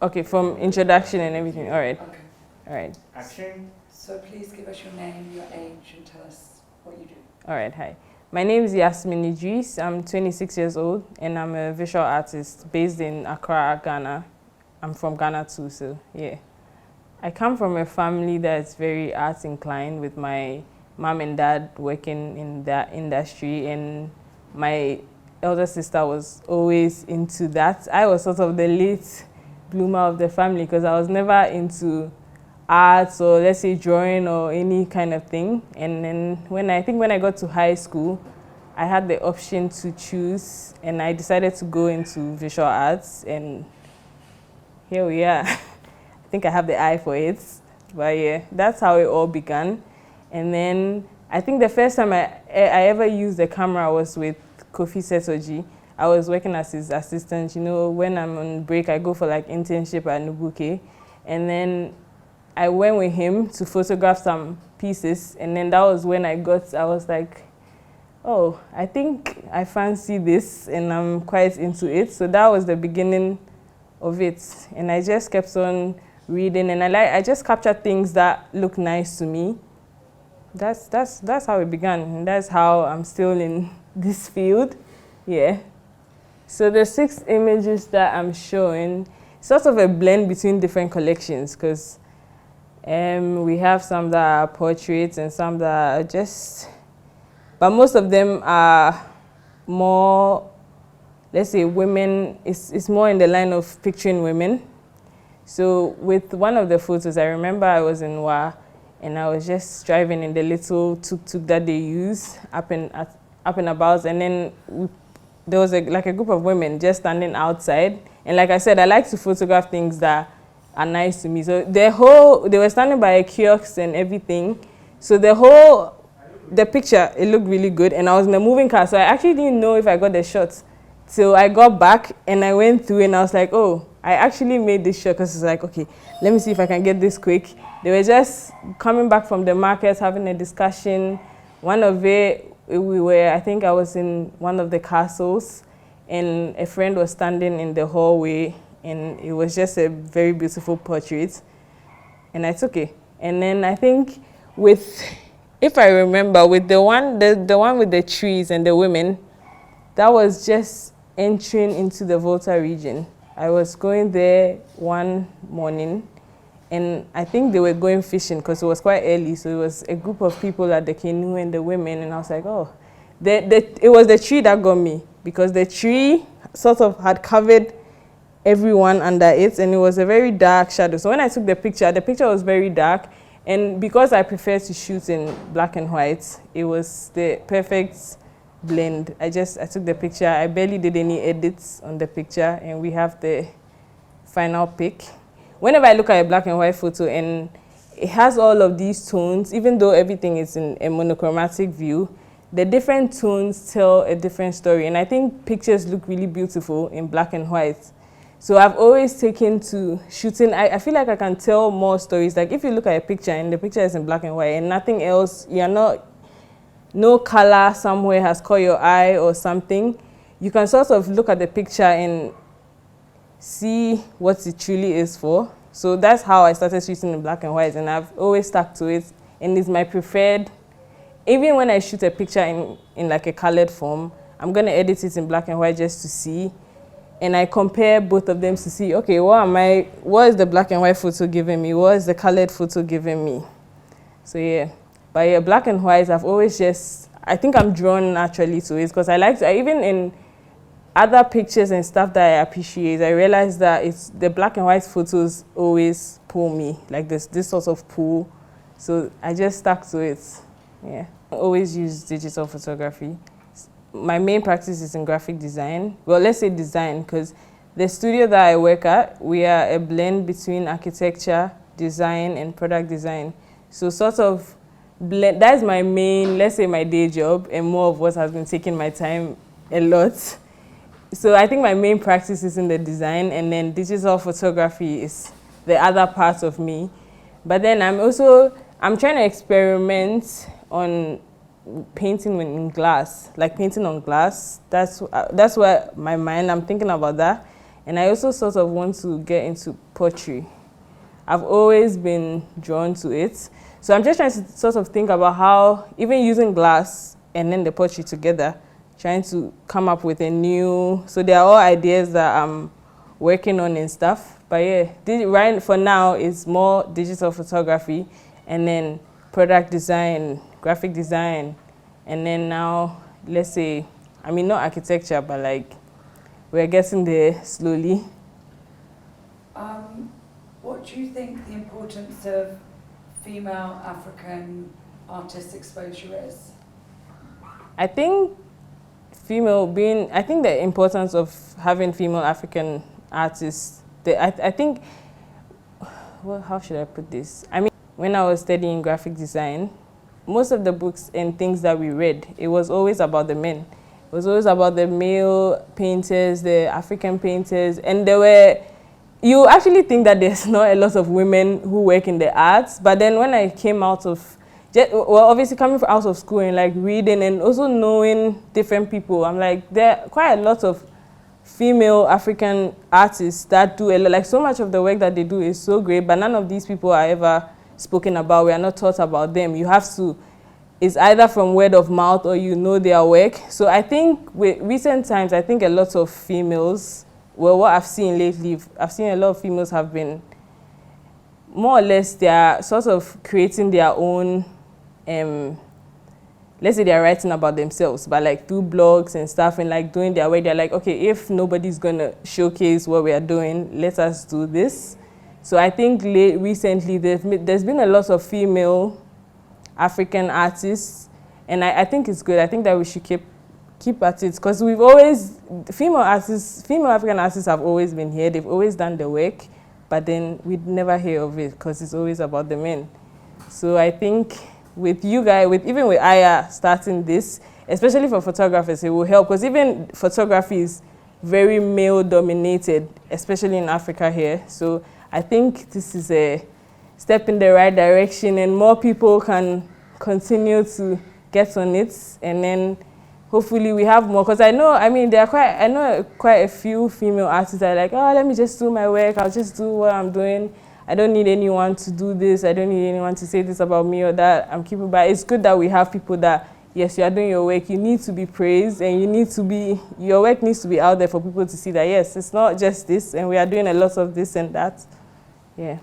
Okay, from introduction and everything. All right. Okay. All right. Action. So please give us your name, your age, and tell us what you do. All right. Hi. My name is Yasmine Iddriss. I'm 26 years old, and I'm a visual artist based in Accra, Ghana. I'm from Ghana too, so yeah. I come from a family that's very arts inclined, with my mom and dad working in that industry, and my elder sister was always into that. I was sort of the late bloomer of the family because I was never into arts or, let's say, drawing or any kind of thing. And then when I got to high school, I had the option to choose, and I decided to go into visual arts, and here we are. I think I have the eye for it, but yeah, that's how it all began. And then I think the first time I ever used the camera was with Kofi Setoji. I was working as his assistant. You know, when I'm on break, I go for like internship at Nubuke, and then I went with him to photograph some pieces, and then that was when I was like, oh, I think I fancy this, and I'm quite into it. So that was the beginning of it, and I just kept on reading, and I just captured things that look nice to me. That's how it began, and that's how I'm still in this field. Yeah. So the 6 images that I'm showing, sort of a blend between different collections, because we have some that are portraits and some that are just, but most of them are more, let's say, women. It's more in the line of picturing women. So with one of the photos, I remember I was in Wa, and I was just driving in the little tuk-tuk that they use up and about, and then there was a group of women just standing outside. And like I said, I like to photograph things that are nice to me. So they were standing by a kiosk and everything. So the picture, it looked really good, and I was in a moving car, so I actually didn't know if I got the shot. So I got back and I went through, and I was like, oh, I actually made this shot, because it's like, okay, let me see if I can get this quick. They were just coming back from the market, having a discussion. One of it, I think I was in one of the castles, and a friend was standing in the hallway, and it was just a very beautiful portrait, and I took it. And then I think if I remember, with the one with the trees and the women, that was just entering into the Volta region. I was going there one morning, and I think they were going fishing because it was quite early, so it was a group of people at the canoe and the women, and I was like, oh, it was the tree that got me, because the tree sort of had covered everyone under it, and it was a very dark shadow. So when I took the picture was very dark, and because I prefer to shoot in black and white, it was the perfect blend. I took the picture. I barely did any edits on the picture, and we have the final pic. Whenever I look at a black and white photo and it has all of these tones, even though everything is in a monochromatic view, the different tones tell a different story. And I think pictures look really beautiful in black and white. So I've always taken to shooting. I feel like I can tell more stories. Like if you look at a picture and the picture is in black and white and nothing else, no color somewhere has caught your eye or something, you can sort of look at the picture and see what it truly is for. So that's how I started shooting in black and white, and I've always stuck to it, and it's my preferred. Even when I shoot a picture in like a colored form, I'm gonna edit it in black and white just to see, and I compare both of them to see, okay, what is the black and white photo giving me? What is the colored photo giving me? So yeah. But yeah, black and white, I've always I think I'm drawn naturally to it, because even in other pictures and stuff that I appreciate, I realize that it's the black and white photos always pull me, like this sort of pull. So I just stuck to it, yeah. I always use digital photography. My main practice is in graphic design. Well, let's say design, because the studio that I work at, we are a blend between architecture, design, and product design. So sort of that's my main, let's say, my day job, and more of what has been taking my time a lot. So I think my main practice is in the design, and then digital photography is the other part of me. But then I'm trying to experiment on painting in glass, like painting on glass. That's where I'm thinking about that. And I also sort of want to get into pottery. I've always been drawn to it. So I'm just trying to sort of think about how, even using glass and then the pottery together, trying to come up with a new, so they are all ideas that I'm working on and stuff. But yeah, right for now, it's more digital photography and then product design, graphic design, and then now, let's say, I mean, not architecture, but like, we're getting there slowly. What do you think the importance of female African artist exposure is? I think the importance of having female African artists, I think, well, how should I put this? I mean, when I was studying graphic design, most of the books and things that we read, it was always about the men. It was always about the male painters, the African painters, and you actually think that there's not a lot of women who work in the arts, but then when I came out of, well, obviously coming out of school and like reading and also knowing different people, I'm like, there are quite a lot of female African artists that do a lot, like so much of the work that they do is so great, but none of these people are ever spoken about. We are not taught about them. You have to, it's either from word of mouth or you know their work. So I think with recent times, I think a lot of females, well, what I've seen lately, I've seen a lot of females have been more or less, they are sort of creating their own, let's say they're writing about themselves, but like through blogs and stuff and like doing their way, they're like, okay, if nobody's gonna showcase what we are doing, let us do this. So I think recently there's been a lot of female African artists, and I think it's good. I think that we should keep at it, because we've always, female African artists have always been here. They've always done the work, but then we'd never hear of it because it's always about the men. So I think with you guys, even with Aya starting this, especially for photographers, it will help, because even photography is very male dominated, especially in Africa here. So I think this is a step in the right direction, and more people can continue to get on it, and then hopefully we have more, because I know quite a few female artists that are like, oh, let me just do my work, I'll just do what I'm doing. I don't need anyone to do this, I don't need anyone to say this about me or that. I'm keeping back. It's good that we have people that, yes, you are doing your work, you need to be praised, and your work needs to be out there for people to see that, yes, it's not just this, and we are doing a lot of this and that. Yeah.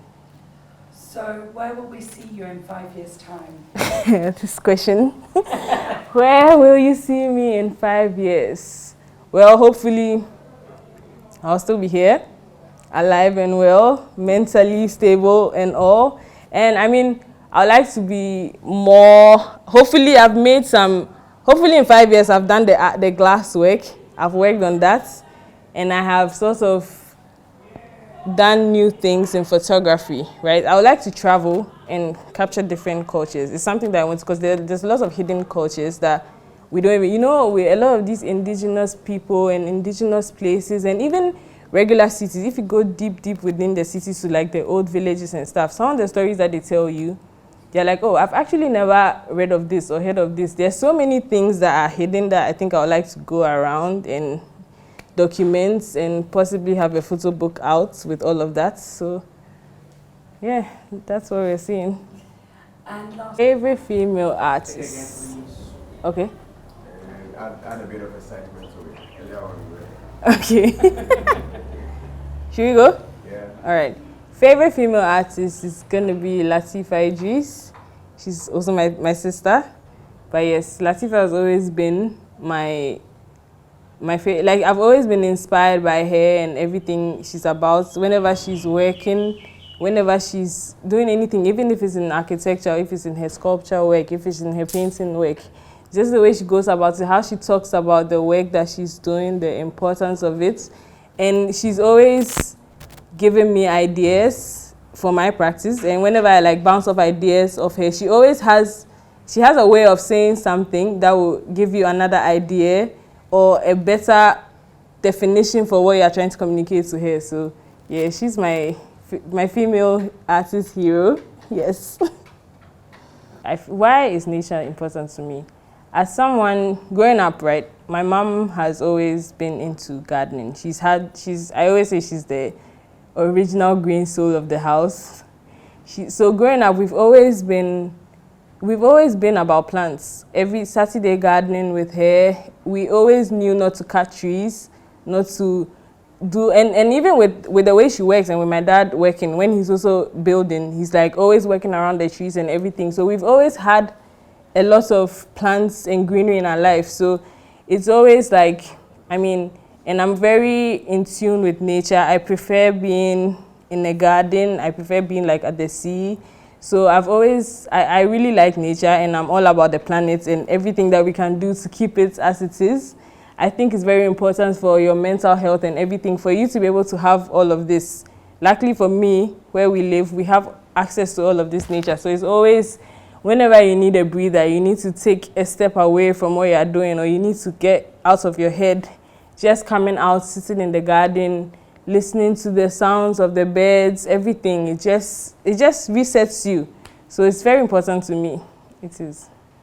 So where will we see you in 5 years' time? This question. Where will you see me in 5 years? Well, hopefully I'll still be here, alive and well, mentally stable and all. And I mean, I'd like to be more, hopefully in 5 years I've done the glass work. I've worked on that, and I have sort of done new things in photography, right? I would like to travel and capture different cultures. It's something that I want, because there's lots of hidden cultures that we don't even, a lot of these indigenous people and indigenous places, and even regular cities, if you go deep within the cities to like the old villages and stuff, some of the stories that they tell you, they're like, oh, I've actually never read of this or heard of this. There's so many things that are hidden that I think I would like to go around and documents and possibly have a photo book out with all of that. So yeah, that's what we're seeing. And last, favorite female artist. Okay. Add a bit of excitement to it. Okay. Should we go? Yeah. All right. Favorite female artist is gonna be Latifa Iddriss. She's also my sister. But yes, Latifa has always been my favorite. Like, I've always been inspired by her and everything she's about. Whenever she's working, whenever she's doing anything, even if it's in architecture, if it's in her sculpture work, if it's in her painting work, just the way she goes about it, how she talks about the work that she's doing, the importance of it. And she's always giving me ideas for my practice. And whenever I like bounce off ideas of her, she has a way of saying something that will give you another idea or a better definition for what you're trying to communicate to her. So yeah, she's my female artist hero. Yes. Why is nature important to me? As someone growing up, right, my mom has always been into gardening. I always say she's the original green soul of the house. So growing up, we've always been about plants. Every Saturday gardening with her. We always knew not to cut trees, not to do, and even with the way she works and with my dad working, when he's also building, he's like always working around the trees and everything. So we've always had a lot of plants and greenery in our life. So it's always like, and I'm very in tune with nature. I prefer being in a garden. I prefer being like at the sea. So I really like nature, and I'm all about the planet and everything that we can do to keep it as it is. I think it's very important for your mental health and everything, for you to be able to have all of this. Luckily for me, where we live, we have access to all of this nature. So it's always, whenever you need a breather, you need to take a step away from what you're doing, or you need to get out of your head, just coming out, sitting in the garden, listening to the sounds of the birds, everything. It just resets you. So it's very important to me. It is.